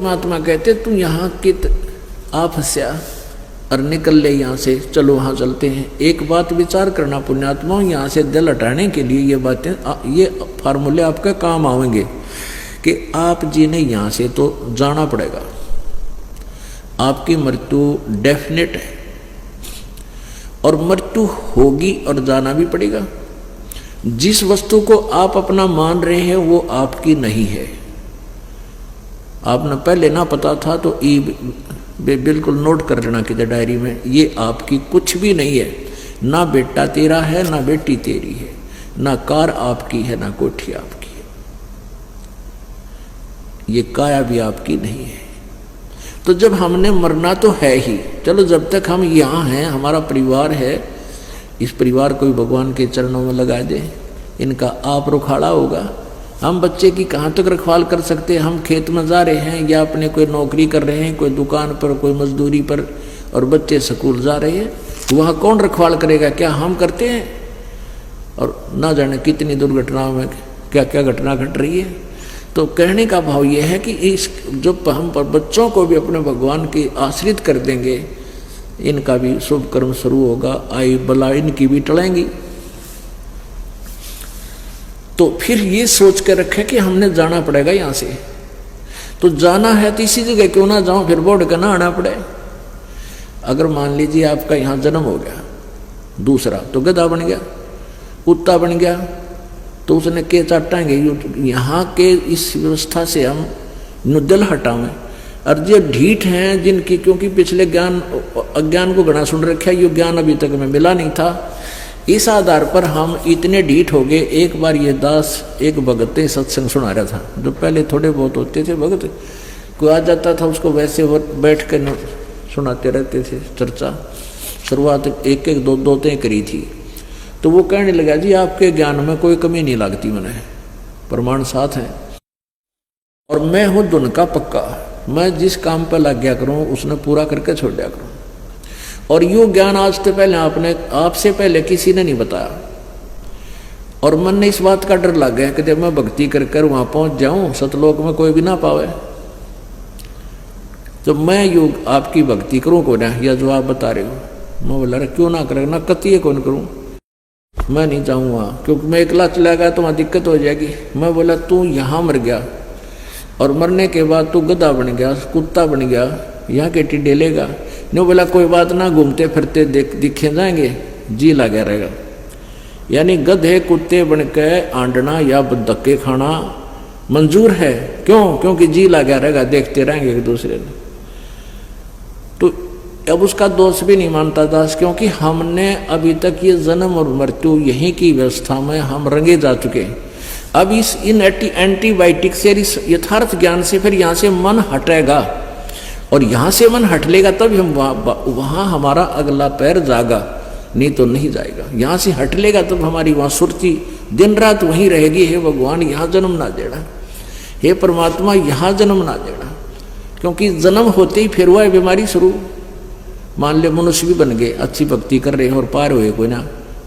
परमात्मा कहते तू यहाँ की आप फंसा और निकल ले यहाँ से, चलो वहाँ चलते हैं। एक बात विचार करना पुण्यात्मा, यहाँ से दिल हटाने के लिए ये बातें, ये फार्मूले आपके काम आएंगे कि आप जी ने यहाँ से तो जाना पड़ेगा। आपकी मृत्यु डेफिनेट है और मृत्यु होगी और जाना भी पड़ेगा। जिस वस्तु को आप अपना मान रहे हैं वो आपकी नहीं है। आपने पहले ना पता था तो बिल्कुल नोट कर लेना कि डायरी में, ये आपकी कुछ भी नहीं है। ना बेटा तेरा है, ना बेटी तेरी है, ना कार आपकी है, ना कोठी आपकी है, ये काया भी आपकी नहीं है। तो जब हमने मरना तो है ही, चलो जब तक हम यहाँ हैं, हमारा परिवार है, इस परिवार को भी भगवान के चरणों में लगा दे, इनका आप रुखाड़ा होगा। हम बच्चे की कहाँ तक रखवाल कर सकते हैं? हम खेत में जा रहे हैं या अपने कोई नौकरी कर रहे हैं, कोई दुकान पर, कोई मजदूरी पर, और बच्चे स्कूल जा रहे हैं, वहाँ कौन रखवाल करेगा? क्या हम करते हैं? और ना जाने कितनी दुर्घटनाओं में क्या क्या घटना घट रही है। तो कहने का भाव यह है कि इस जो हम बच्चों को भी अपने भगवान की आश्रित कर देंगे, इनका भी शुभ कर्म शुरू होगा, आई बला इनकी भी टलेंगी। तो फिर ये सोच कर रखे कि हमने जाना पड़ेगा यहाँ से। तो जाना है तो इसी जगह क्यों ना जाऊं, फिर बोर्ड का ना आना पड़े। अगर मान लीजिए आपका यहाँ जन्म हो गया, दूसरा तो गधा बन गया, कुत्ता बन गया, तो उसने के चाटाएंगे। यहाँ के इस व्यवस्था से हम दिल हटावें। और जो ढीठ हैं जिनकी, क्योंकि पिछले ज्ञान अज्ञान को घना सुन रखा है, ये ज्ञान अभी तक में मिला नहीं था, इस आधार पर हम इतने ढीठ हो गए। एक बार ये दास एक भगत सत्संग सुना रहा था, जो पहले थोड़े बहुत होते थे भगत, कोई आ जाता था उसको वैसे बैठ कर सुनाते रहते थे चर्चा। शुरुआत एक एक दो दो करी थी। तो वो कहने लगा जी आपके ज्ञान में कोई कमी नहीं लगती, मैंने प्रमाण साथ है और मैं हूँ धुन का पक्का, मैं जिस काम पर लग गया करूँ उसने पूरा करके छोड़ दिया करूँ। और यो ज्ञान आज से पहले आपसे पहले किसी ने नहीं बताया। और मन ने इस बात का डर लग गया कि जब मैं भक्ति कर कर वहां पहुंच जाऊं, सतलोक में कोई भी ना पावे, तो मैं योग आपकी भक्ति करूं को ना, या जो आप बता रहे हो। मैं बोला अरे क्यों ना करे, ना कतिये कौन करूं, मैं नहीं जाऊंगा क्योंकि मैं अकेला चला गया तो वहां दिक्कत हो जाएगी। मैं बोला तू यहाँ मर गया और मरने के बाद तू गधा बन गया, कुत्ता बन गया, यहाँ के टिड्डे लेगा। ने बोला कोई बात ना, घूमते फिरते दिखे जाएंगे, जी लगा रहेगा। यानी गधे कुत्ते बन के आंडना या धक्के खाना मंजूर है। क्यों? क्योंकि जी लगा रहेगा, देखते रहेंगे एक दूसरे को। तो अब उसका दोष भी नहीं मानता दास, क्योंकि हमने अभी तक ये जन्म और मृत्यु यहीं की व्यवस्था में हम रंगे जा चुके। अब इन एंटीबायोटिक से, इस यथार्थ ज्ञान से फिर यहाँ से मन हटेगा, और यहाँ से मन हट लेगा तब हम वहाँ हमारा अगला पैर जागा, नहीं तो नहीं जाएगा। यहाँ से हट लेगा तब हमारी वहाँ सुरती दिन रात वहीं रहेगी। हे भगवान यहाँ जन्म ना देना, हे परमात्मा यहाँ जन्म ना देना, क्योंकि जन्म होते ही फिर वह बीमारी शुरू। मान ले मनुष्य भी बन गए, अच्छी भक्ति कर रहे हैं और पार हुए कोई ना,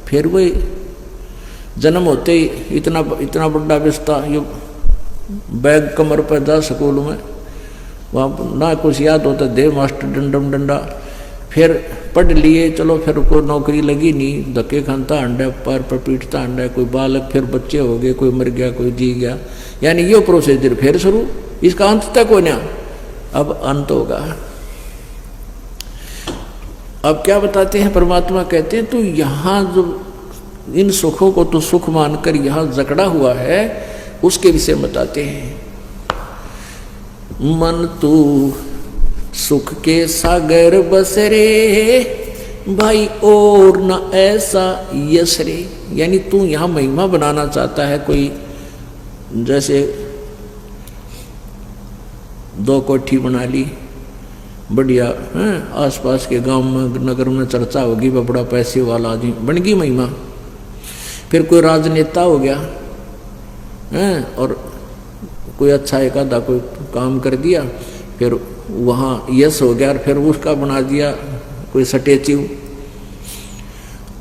फिर वही जन्म होते ही इतना बड़ा बिस्ता, ये बैग कमर पर जा स्कूल में, वहाँ ना कुछ याद होता, दे मास्टर डंडम डंडा, फिर पढ़ लिए, चलो फिर कोई नौकरी लगी नहीं, धक्के खानता अंडा, पैर पर पीटता अंडा, कोई बालक, फिर बच्चे हो गए, कोई मर गया, कोई जी गया। यानी ये प्रोसीजर फिर शुरू, इसका अंत तक हो ना, अब अंत होगा। अब क्या बताते हैं परमात्मा, कहते हैं तू यहाँ जो इन सुखों को तो सुख मानकर यहाँ जकड़ा हुआ है, उसके विषय बताते हैं। मन तू सुख के सागर बसरे भाई और न ऐसा यश रे। यानी तू यहाँ महिमा बनाना चाहता है, कोई जैसे दो कोठी बना ली बढ़िया है, आसपास के गांव में नगर में चर्चा होगी, बड़ा पैसे वाला आदमी बन गई महिमा। फिर कोई राजनेता हो गया है और कोई अच्छा एक आधा कोई काम कर दिया, फिर वहाँ यश हो गया, और फिर उसका बना दिया कोई स्टैच्यू,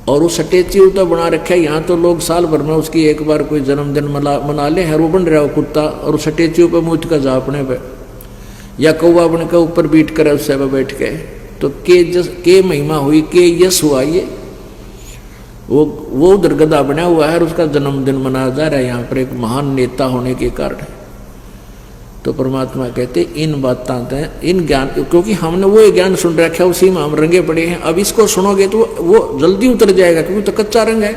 और वो स्टैच्यू तो बना रखा है। यहाँ तो लोग साल भर में उसकी एक बार कोई जन्मदिन मना ले, है वो बन रहा है कुत्ता, और स्टैच्यू पे मूत का जा अपने पे। या कौवा बन के ऊपर बीट कर उससे बैठ के, तो के महिमा हुई, के यश हुआ। ये वो उधर गधा बना हुआ है और उसका जन्मदिन मनाया जा रहा है यहाँ पर एक महान नेता होने के कारण। तो परमात्मा कहते इन बातें, इन ज्ञान, क्योंकि हमने वो ज्ञान सुन रखा है, उसी में हम रंगे पड़े हैं। अब इसको सुनोगे तो वो जल्दी उतर जाएगा, क्योंकि तो कच्चा रंग है।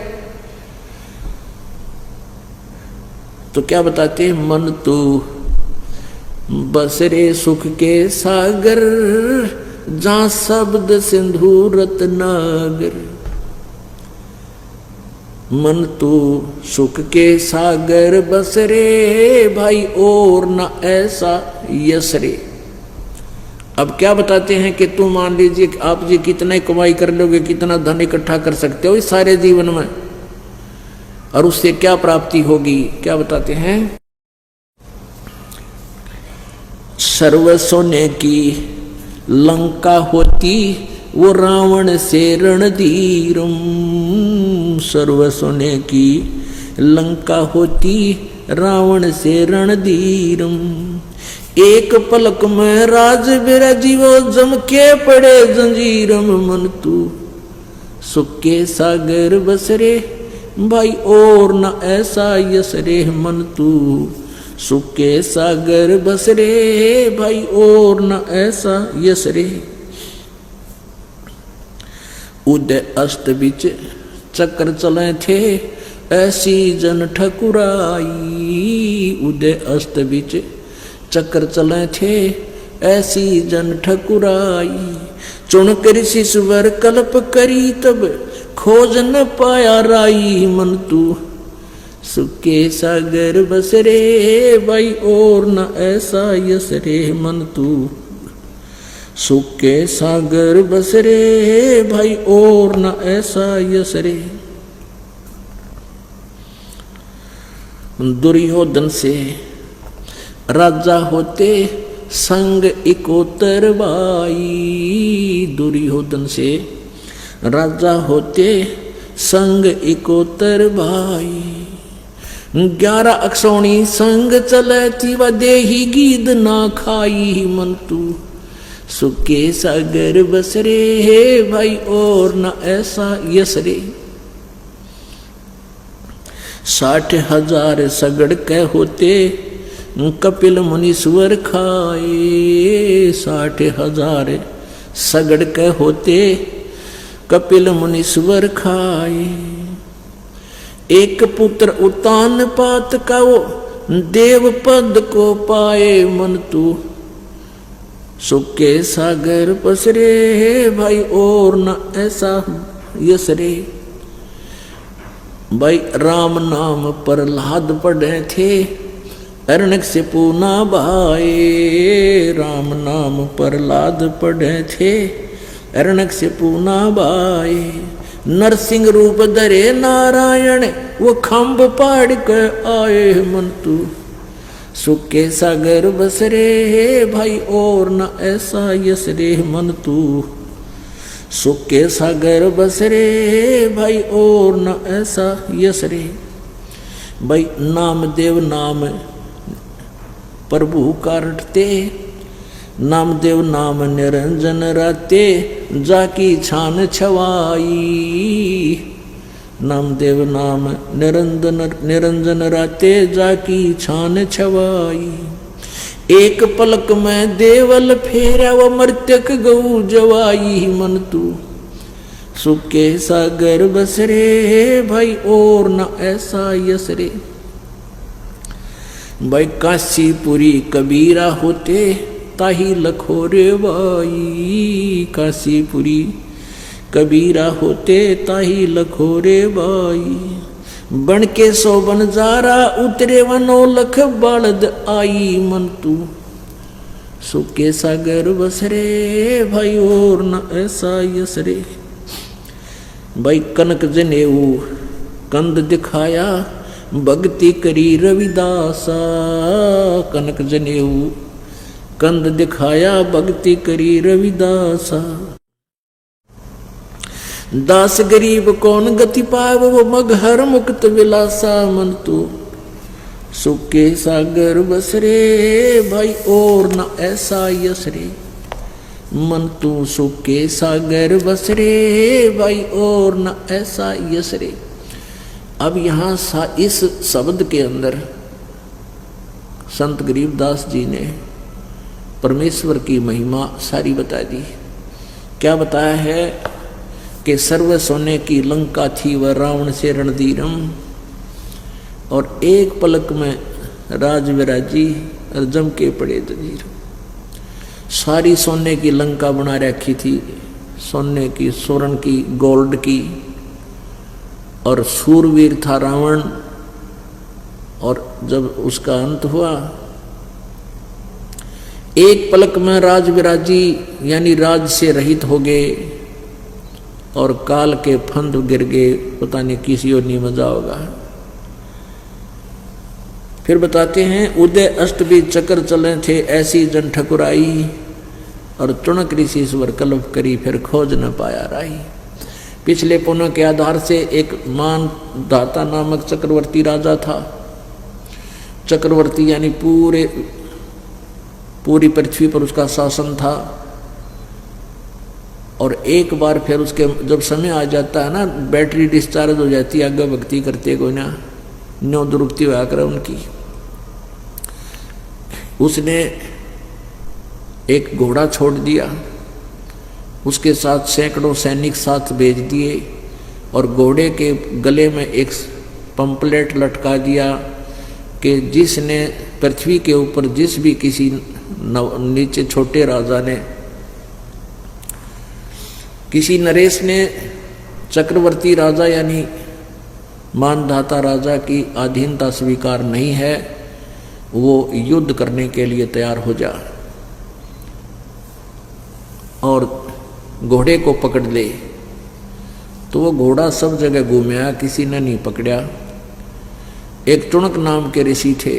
तो क्या बताते हैं, मन तू बसरे सुख के सागर, जहां शब्द सिंधु रत्नागर। मन तू सुख के सागर बसरे, भाई और न ऐसा यसरे। अब क्या बताते हैं कि तुम मान लीजिए आप जी कितना कमाई कर लोगे, कितना धन इकट्ठा कर सकते हो इस सारे जीवन में, और उससे क्या प्राप्ति होगी। क्या बताते हैं, सर्व सोने की लंका होती, वो रावण से रणधीरम। सर्व सोने की लंका होती, रावण से रणधीरम। एक पलक में राज बिराजी, वो जम के पड़े जंजीरम। मन तू सुख के सागर बसरे, भाई और न ऐसा यसरे। मन तू सुख के सागर बसरे, भाई और न ऐसा यसरे। उदय अस्त बिच चक्र चले थे, ऐसी जन ठकुराई। उदय अस्त बिच चक्र चले थे, ऐसी जन ठकुराई। चुन कर शिशुवर कल्प करी, तब खोज न पाया राई। मन तू सुख के सागर बसरे, भाई और न ऐसा यसरे। मन तू सुख के सागर बसरे, भाई और न ऐसा यसरे। दुर्योधन से राजा होते, संग इकोतर भाई। दुर्योधन से राजा होते, संग इकोतर भाई। 11 अक्षौणी संग चले थी, व देही गीद ना खाई। मन तू सुख के सागर बसरे, भाई और न ऐसा यसरे। 60,000 सगड़ के होते, कपिल मुनीश्वर खाए। 60,000 सगड़ के होते, कपिल मुनीश्वर खाए। एक पुत्र उतान पात का, वो देव पद को पाए। मन तू सुख के सागर बसरे, भाई और न ऐसा यसरे। भाई राम नाम प्रहलाद पढ़े थे, अरण्यक से पूना भाए। राम नाम प्रहलाद पढ़े थे, अरण्यक से पूना भाए। नरसिंह रूप धरे नारायण, वो खम्भ पाड़ के आए। मन तू सुख के सागर बसरे, भाई और न ऐसा यसरे। मन तू सुख के सागर बसरे, भाई और न ऐसा यसरे। भाई नामदेव नाम प्रभु का रटते, नामदेव नाम निरंजन राते, जाकी छान छवाई। नामदेव नाम निरंजन राते, जाकी छान छवाई। एक पलक में देवल फेरा, वो मर्त्यक गऊ जवाई। मन तू सुख के सागर बसरे, भाई और न ऐसा यसरे। भाई काशीपुरी कबीरा होते, ताही लखोरे बाई। काशीपुरी कबीरा होते, ताही लखोरे बाई। बन के 100 बनजारा, उतरे 9 लख बालद आई। मन तू सुख के सागर बसरे, भाई और न ऐसा यसरे। भाई कनक जनेऊ कंद दिखाया, भक्ति करी रविदासा। कनक जनेऊ कंद दिखाया, भक्ति करी रविदासा। दास गरीब कौन गति पाव, वो मगहर मुक्त विलासा। मन तू सुख के सागर बस रे भाई और न ऐसा यस रे। मन तू सुख के सागर बस रे भाई और न ऐसा यस रे। अब यहाँ इस शब्द के अंदर संत गरीबदास जी ने परमेश्वर की महिमा सारी बता दी। क्या बताया है कि सर्व सोने की लंका थी वह रावण से रणधीरम, और एक पलक में राज विराजी और जम के पड़े दजीर। सारी सोने की लंका बना रखी थी, सोने की, स्वर्ण की, गोल्ड की, और सूरवीर था रावण। और जब उसका अंत हुआ, एक पलक में राज विराजी यानी राज से रहित हो गए और काल के फंद गिर गए। पता नहीं किसी और नहीं मजा होगा। फिर बताते हैं उदय अष्ट भी चक्र चले थे ऐसी जन ठकुराई, और चुनक ऋषि स्वर कल्प करी फिर खोज न पाया राही। पिछले पुनः के आधार से एक मान दाता नामक चक्रवर्ती राजा था। चक्रवर्ती यानी पूरी पृथ्वी पर उसका शासन था। और एक बार फिर उसके जब समय आ जाता है ना, बैटरी डिस्चार्ज हो जाती है, आगे भक्ति करते कोई ना न्यो दुरुक्ति हुआ कर उनकी। उसने एक घोड़ा छोड़ दिया, उसके साथ सैकड़ों सैनिक साथ भेज दिए, और घोड़े के गले में एक पंपलेट लटका दिया कि जिसने पृथ्वी के ऊपर जिस भी किसी नीचे छोटे राजा ने, किसी नरेश ने चक्रवर्ती राजा यानी मानधाता राजा की अधीनता स्वीकार नहीं है, वो युद्ध करने के लिए तैयार हो जा और घोड़े को पकड़ ले। तो वो घोड़ा सब जगह घूमया, किसी ने नहीं पकड़ा। एक चुनक नाम के ऋषि थे,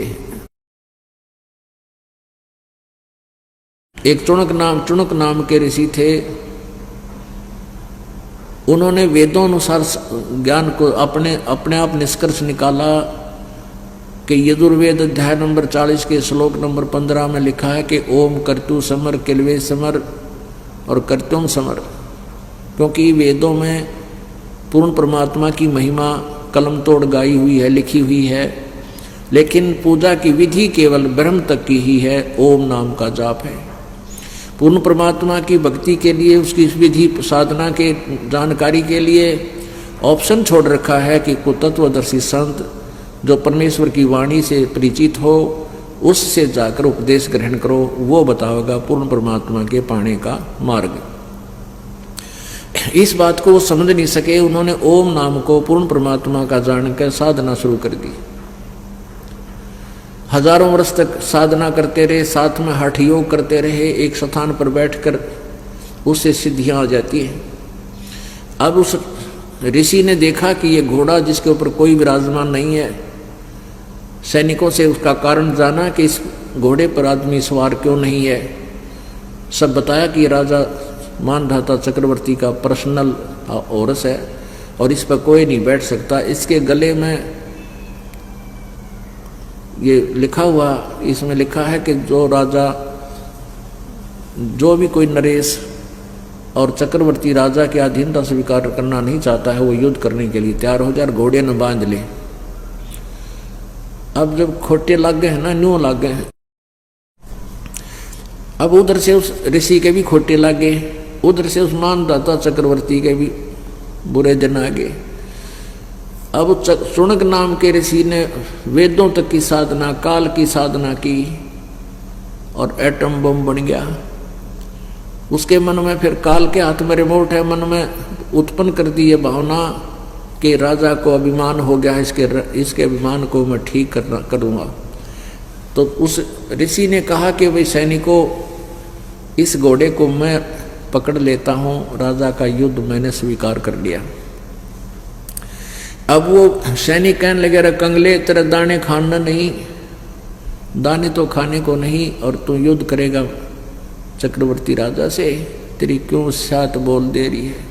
एक चुनक नाम के ऋषि थे। उन्होंने वेदों अनुसार ज्ञान को अपने आप निष्कर्ष निकाला कि यजुर्वेद अध्याय नंबर 40 के श्लोक नंबर 15 में लिखा है कि ओम कर्तु समर किलवे समर और कर्तुम समर। क्योंकि वेदों में पूर्ण परमात्मा की महिमा कलम तोड़ गाई हुई है, लिखी हुई है, लेकिन पूजा की विधि केवल ब्रह्म तक की ही है, ओम नाम का जाप है। पूर्ण परमात्मा की भक्ति के लिए, उसकी विधि साधना के जानकारी के लिए ऑप्शन छोड़ रखा है कि कुतत्वदर्शी संत जो परमेश्वर की वाणी से परिचित हो, उससे जाकर उपदेश ग्रहण करो, वो बताओगा पूर्ण परमात्मा के पाने का मार्ग। इस बात को वो समझ नहीं सके, उन्होंने ओम नाम को पूर्ण परमात्मा का जानकर साधना शुरू कर दी। हजारों वर्ष तक साधना करते रहे, साथ में हठ योग करते रहे, एक स्थान पर बैठकर उससे सिद्धियां आ जाती हैं। अब उस ऋषि ने देखा कि ये घोड़ा जिसके ऊपर कोई विराजमान नहीं है, सैनिकों से उसका कारण जाना कि इस घोड़े पर आदमी सवार क्यों नहीं है। सब बताया कि राजा मानधाता चक्रवर्ती का पर्सनल औरस है और इस पर कोई नहीं बैठ सकता। इसके गले में ये लिखा हुआ, इसमें लिखा है कि जो राजा, जो भी कोई नरेश और चक्रवर्ती राजा की अधीनता स्वीकार करना नहीं चाहता है, वो युद्ध करने के लिए तैयार हो जाए और घोड़े न बांध ले। अब जब खोटे लग गए हैं ना, न्यू लग गए हैं, अब उधर से उस ऋषि के भी खोटे लगे, उधर से उस मानदाता चक्रवर्ती के भी बुरे दिन आ गए। अब चुनक नाम के ऋषि ने वेदों तक की साधना, काल की साधना की और एटम बम बन गया। उसके मन में फिर काल के हाथ में रिमोट है, मन में उत्पन्न कर दी ये भावना कि राजा को अभिमान हो गया, इसके अभिमान को मैं ठीक करूँगा। तो उस ऋषि ने कहा कि भाई सैनिकों, इस घोड़े को मैं पकड़ लेता हूँ, राजा का युद्ध मैंने स्वीकार कर लिया। अब वो सैनिक कहने लगे, रे कंगले, तेरा दाने खाना नहीं, दाने तो खाने को नहीं, और तू युद्ध करेगा चक्रवर्ती राजा से, तेरी क्यों साथ बोल दे रही है,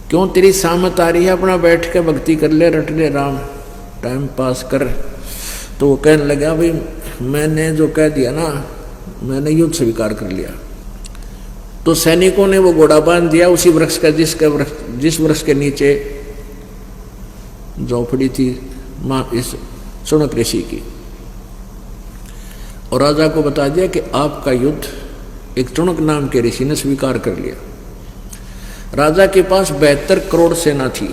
क्यों तेरी सामत आ रही है, अपना बैठ के भक्ति कर ले, रट ले राम। टाइम पास कर। तो वो कहने लगा, भाई मैंने जो कह दिया ना, मैंने युद्ध स्वीकार कर लिया। तो सैनिकों ने वो घोड़ा बांध दिया उसी वृक्ष का जिस वृक्ष के नीचे झोंपड़ी थी माँ इस शुनक ऋषि की, और राजा को बता दिया कि आपका युद्ध एक चुनक नाम के ऋषि ने स्वीकार कर लिया। राजा के पास 72 करोड़ सेना थी,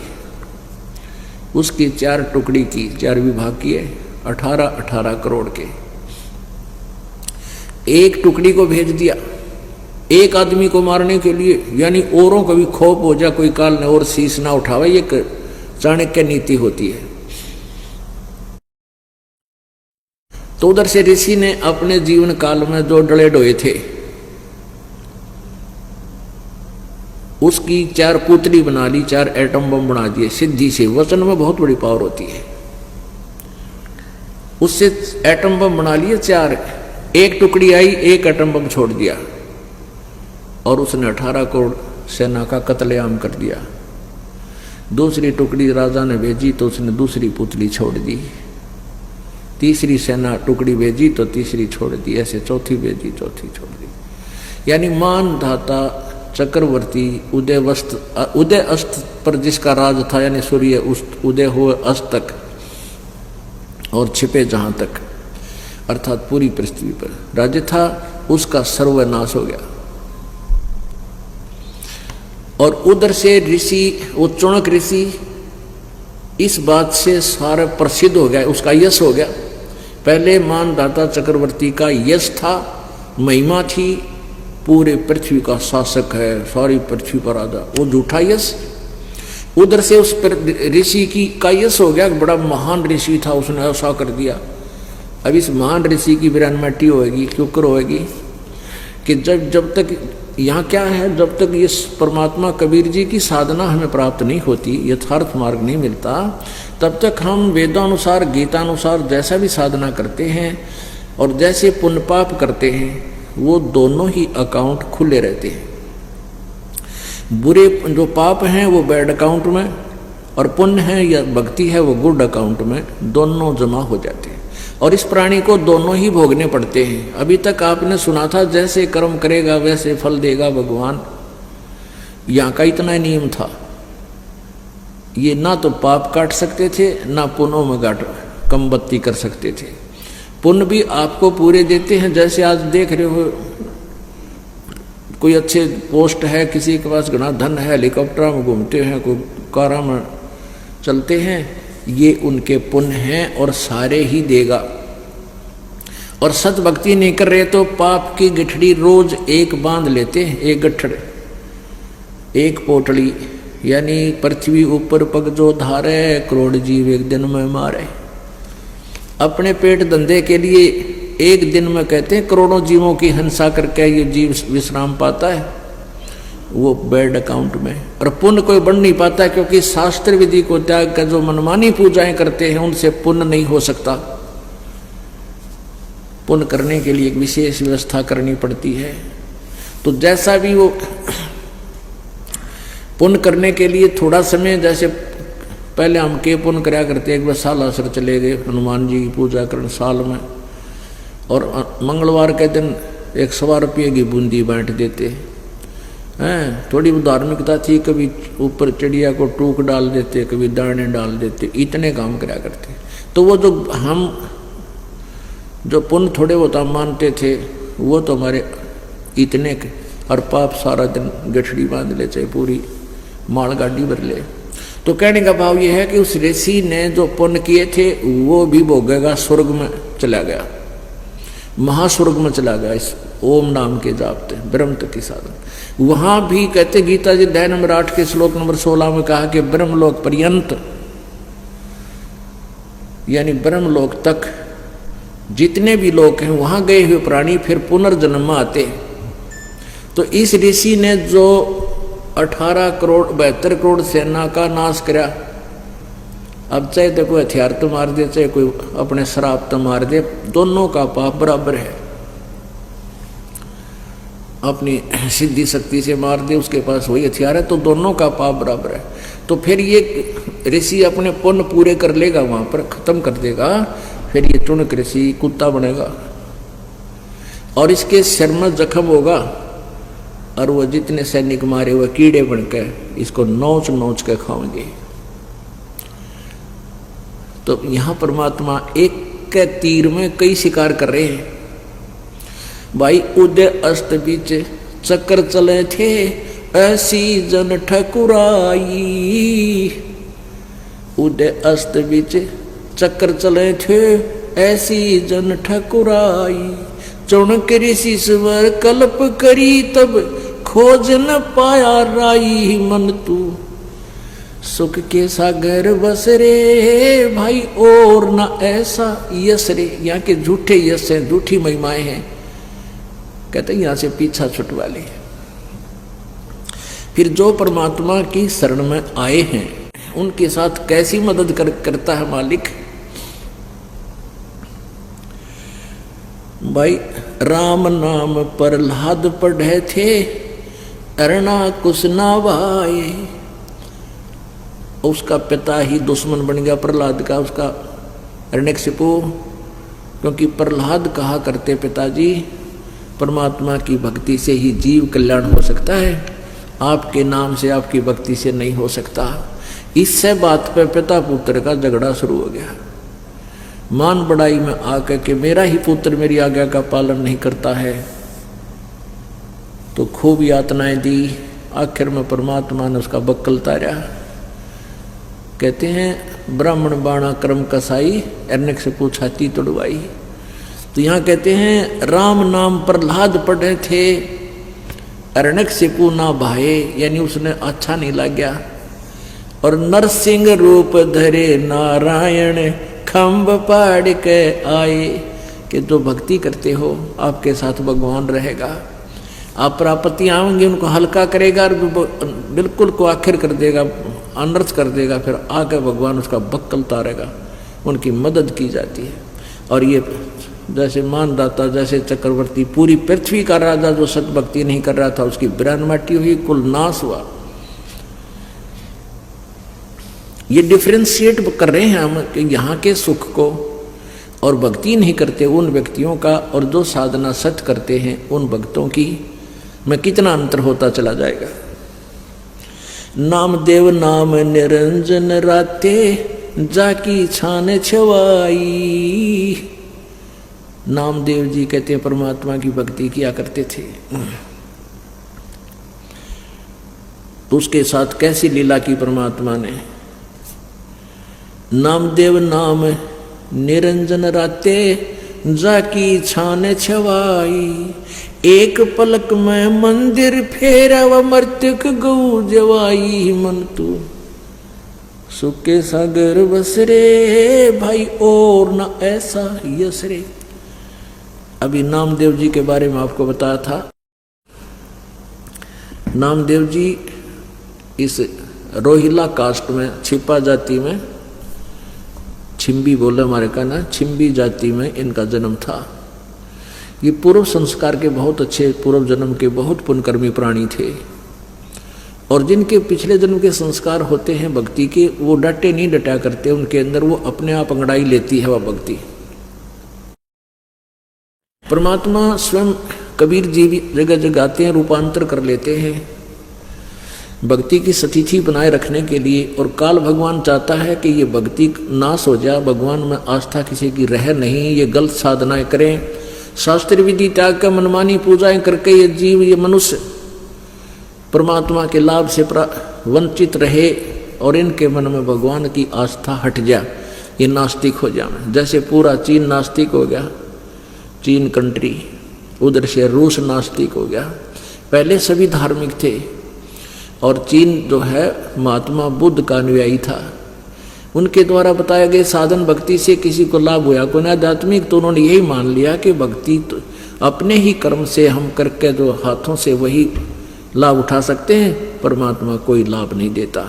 उसकी 4 टुकड़ी की, 4 विभाग किए, 18 करोड़ के। एक टुकड़ी को भेज दिया एक आदमी को मारने के लिए, यानी औरों को भी खौफ हो जा, कोई काल ने और शीश ना उठावे, ये चाणक्य नीति होती है। तो उधर से ऋषि ने अपने जीवन काल में जो डले डोए थे उसकी 4 पुतली बना ली, 4 एटम बम बना दिए सिद्धि से। वचन में बहुत बड़ी पावर होती है। उससे एटम बम बना लिए 4, एक टुकड़ी आई, एक एटम बम छोड़ दिया और उसने 18 करोड़ सेना का कत्लेआम कर दिया। दूसरी टुकड़ी राजा ने भेजी तो उसने दूसरी पुतली छोड़ दी, तीसरी सेना टुकड़ी भेजी तो तीसरी छोड़ दी, ऐसे चौथी भेजी, चौथी छोड़ दी। यानी मान धाता चक्रवर्ती उदय अस्त पर जिसका राज था, यानी सूर्य उदय हो अस्त तक और छिपे जहां तक, अर्थात पूरी पृथ्वी पर राज्य था, उसका सर्वनाश हो गया। और उधर से ऋषि, वो चुनक ऋषि इस बात से सारा प्रसिद्ध हो गया, उसका यश हो गया। पहले मानदाता चक्रवर्ती का यश था, महिमा थी, पूरे पृथ्वी का शासक है, सारी पृथ्वी पर राजा, वो झूठा यश। उधर से उस ऋषि की का यश हो गया, बड़ा महान ऋषि था, उसने ऐसा कर दिया। अब इस महान ऋषि की विरानमटी होएगी, क्यों होएगी कि जब तक यहाँ क्या है, जब तक ये परमात्मा कबीर जी की साधना हमें प्राप्त नहीं होती, यथार्थ मार्ग नहीं मिलता, तब तक हम वेदानुसार गीतानुसार जैसा भी साधना करते हैं और जैसे पुण्य पाप करते हैं, वो दोनों ही अकाउंट खुले रहते हैं। बुरे जो पाप हैं वो बैड अकाउंट में, और पुण्य है या भक्ति है वो गुड अकाउंट में, दोनों जमा हो जाते हैं। और इस प्राणी को दोनों ही भोगने पड़ते हैं। अभी तक आपने सुना था जैसे कर्म करेगा वैसे फल देगा भगवान, यहाँ का इतना नियम था। ये ना तो पाप काट सकते थे, ना पुण्यों में कम बत्ती कर सकते थे। पुण्य भी आपको पूरे देते हैं, जैसे आज देख रहे हो कोई अच्छे पोस्ट है, किसी के पास घना धन है, हेलीकॉप्टर में घूमते हैं, कोई कारा में चलते हैं, ये उनके पुण्य हैं और सारे ही देगा। और सत भक्ति नहीं कर रहे तो पाप की गठड़ी रोज एक बांध लेते हैं, एक गठड़, एक पोटली, यानी पृथ्वी ऊपर पग जो धारे, करोड़ जीव एक दिन में मारे। अपने पेट धंधे के लिए एक दिन में कहते हैं करोड़ों जीवों की हिंसा करके ये जीव विश्राम पाता है, वो बैड अकाउंट में। और पुण्य कोई बढ़ नहीं पाता, क्योंकि शास्त्र विधि को त्याग कर जो मनमानी पूजाएं करते हैं उनसे पुण्य नहीं हो सकता। पुण्य करने के लिए एक विशेष व्यवस्था करनी पड़ती है। तो जैसा भी वो पुण्य करने के लिए थोड़ा समय, जैसे पहले हम के पुण्य कराया करते, एक बार सालासर चले गए हनुमान जी की पूजा करने साल में, और मंगलवार के दिन 100 रुपये की बूंदी बांट देते हैं। थोड़ी धार्मिकता थी, कभी ऊपर चिड़िया को टूक डाल देते, कभी दाने डाल देते, इतने काम कराया करते। तो वो जो पुण्य थोड़े बहुत हम मानते थे, वो तो हमारे इतने के, और पाप सारा दिन गठड़ी बांध ले, चाहे पूरी माल गाड़ी भर ले। तो कहने का भाव ये है कि उस ऋषि ने जो पुण्य किए थे वो भी भोगेगा, स्वर्ग में चला गया, महास्वर्ग में चला गया इस ओम नाम के जापते ब्रह्म की साधन। वहां भी कहते गीता जी अध्याय नंबर 8 के श्लोक नंबर 16 में कहा कि ब्रह्मलोक पर्यंत, यानी ब्रह्मलोक तक जितने भी लोग हैं वहां गए हुए प्राणी फिर पुनर्जन्म में आते। तो इस ऋषि ने जो 18 करोड़ 72 करोड़ सेना का नाश करा, अब चाहे तो कोई हथियार तो मार दे, चाहे कोई अपने शराब तो मार दे, दोनों का पाप बराबर है। अपनी सिद्धि शक्ति से मार दे, उसके पास वही हथियार है, तो दोनों का पाप बराबर है। तो फिर ये ऋषि अपने पुण्य पूरे कर लेगा, वहां पर खत्म कर देगा, फिर ये टुनक ऋषि कुत्ता बनेगा और इसके सिर में जख्म होगा और वो जितने सैनिक मारे हुए कीड़े बनकर इसको नोच नोच के खाएंगे। तो यहां परमात्मा एक के तीर में कई शिकार कर रहे हैं। भाई उदय अस्त बीच चक्कर चले थे, ऐसी जन ठकुराई। उदय अस्त बीच चक्कर चले थे, ऐसी जन ठकुराई। चौणक ऋषि स्वर कल्प करी, तब खोज न पाया राई। मन तू सुख के सागर बस रे, भाई और ना ऐसा यश रे। यहाँ के झूठे यश हैं, झूठी महिमाएं हैं, कहते हैं यहां से पीछा छुटवा ले। फिर जो परमात्मा की शरण में आए हैं उनके साथ कैसी मदद करता है मालिक। भाई राम नाम प्रहलाद पढ़े थे, अरना कुछ ना भाए। उसका पिता ही दुश्मन बन गया प्रहलाद का, उसका हिरण्यकशिपु। क्योंकि प्रहलाद कहा करते पिताजी परमात्मा की भक्ति से ही जीव कल्याण हो सकता है, आपके नाम से आपकी भक्ति से नहीं हो सकता। इससे बात पे पिता पुत्र का झगड़ा शुरू हो गया। मान बढ़ाई में आकर के मेरा ही पुत्र मेरी आज्ञा का पालन नहीं करता है, तो खूब यातनाएं दी। आखिर में परमात्मा ने उसका बक्कल तारा। कहते हैं ब्राह्मण बाणा क्रम कसाई, हिरण्यकशिपु छाती तोड़वाई। तो यहाँ कहते हैं राम नाम प्रहलाद पढ़े थे, हिरण्यकशिपु ना भाए, यानी उसने अच्छा नहीं लगा। और नरसिंह रूप धरे नारायण, खम्भ पाड़ के आए। कि जो भक्ति करते हो आपके साथ भगवान रहेगा, आप प्रापत्ति आएंगे उनको हल्का करेगा और बिल्कुल को आखिर कर देगा, अनर्थ कर देगा, फिर आकर भगवान उसका बक्कल तारेगा। उनकी मदद की जाती है। और ये जैसे मानदाता, जैसे चक्रवर्ती, पूरी पृथ्वी का राजा जो सत भक्ति नहीं कर रहा था उसकी बिरान माटी हुई, कुल नाश हुआ। ये डिफ्रेंशिएट कर रहे हैं हम कि यहाँ के सुख को और भक्ति नहीं करते उन व्यक्तियों का, और जो साधना सत करते हैं उन भक्तों की में कितना अंतर होता चला जाएगा। नामदेव नाम निरंजन राते, जाकी छान छवाई। नामदेव जी कहते हैं परमात्मा की भक्ति किया करते थे, तो उसके साथ कैसी लीला की परमात्मा ने। नामदेव नाम निरंजन राते, जाकी छान छवाई। एक पलक में मंदिर फेरा, व मर्त्यक गौ जवाई। मन तू सुख के सागर बस रे, भाई और न ऐसा यश रे। अभी नामदेव जी के बारे में आपको बताया था। नामदेव जी इस रोहिला कास्ट में, छिपा जाति में, छिम्बी बोले हमारे का ना, छिम्बी जाति में इनका जन्म था। ये पूर्व संस्कार के बहुत अच्छे, पूर्व जन्म के बहुत पुण्यकर्मी प्राणी थे। और जिनके पिछले जन्म के संस्कार होते हैं भक्ति के, वो डटे नहीं डटा करते, उनके अंदर वो अपने आप अंगड़ाई लेती है वह भक्ति। परमात्मा स्वयं कबीर जी भी जगह जगह आते हैं, रूपांतर कर लेते हैं भक्ति की स्थिति बनाए रखने के लिए। और काल भगवान चाहता है कि ये भक्ति नाश हो जाए, भगवान में आस्था किसी की रह नहीं, ये गलत साधनाएं करें, शास्त्र विधि त्याग कर मनमानी पूजाएं करके ये जीव, ये मनुष्य परमात्मा के लाभ से वंचित रहे और इनके मन में भगवान की आस्था हट जाए, ये नास्तिक हो जाए। जैसे पूरा चीन नास्तिक हो गया, चीन कंट्री, उधर से रूस नास्तिक हो गया। पहले सभी धार्मिक थे और चीन जो है महात्मा बुद्ध का अनुयायी था। उनके द्वारा बताए गए साधन भक्ति से किसी को लाभ हुआ कोई आध्यात्मिक, तो उन्होंने यही मान लिया कि भक्ति तो अपने ही कर्म से हम करके जो हाथों से वही लाभ उठा सकते हैं, परमात्मा कोई लाभ नहीं देता।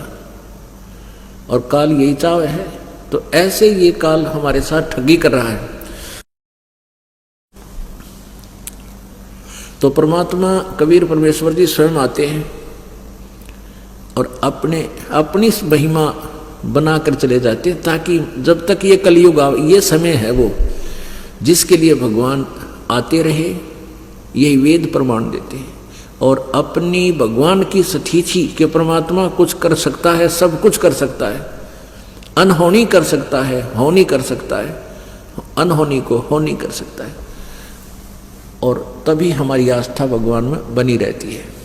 और काल यही चाव है। तो ऐसे ये काल हमारे साथ ठगी कर रहा है। तो परमात्मा कबीर परमेश्वर जी स्वयं आते हैं और अपनी महिमा बना कर चले जाते, ताकि जब तक ये कलयुग ये समय है वो जिसके लिए भगवान आते रहे, यही वेद प्रमाण देते हैं। और अपनी भगवान की सठीची के परमात्मा कुछ कर सकता है, सब कुछ कर सकता है, अनहोनी कर सकता है, होनी कर सकता है, अनहोनी को होनी कर सकता है, और तभी हमारी आस्था भगवान में बनी रहती है।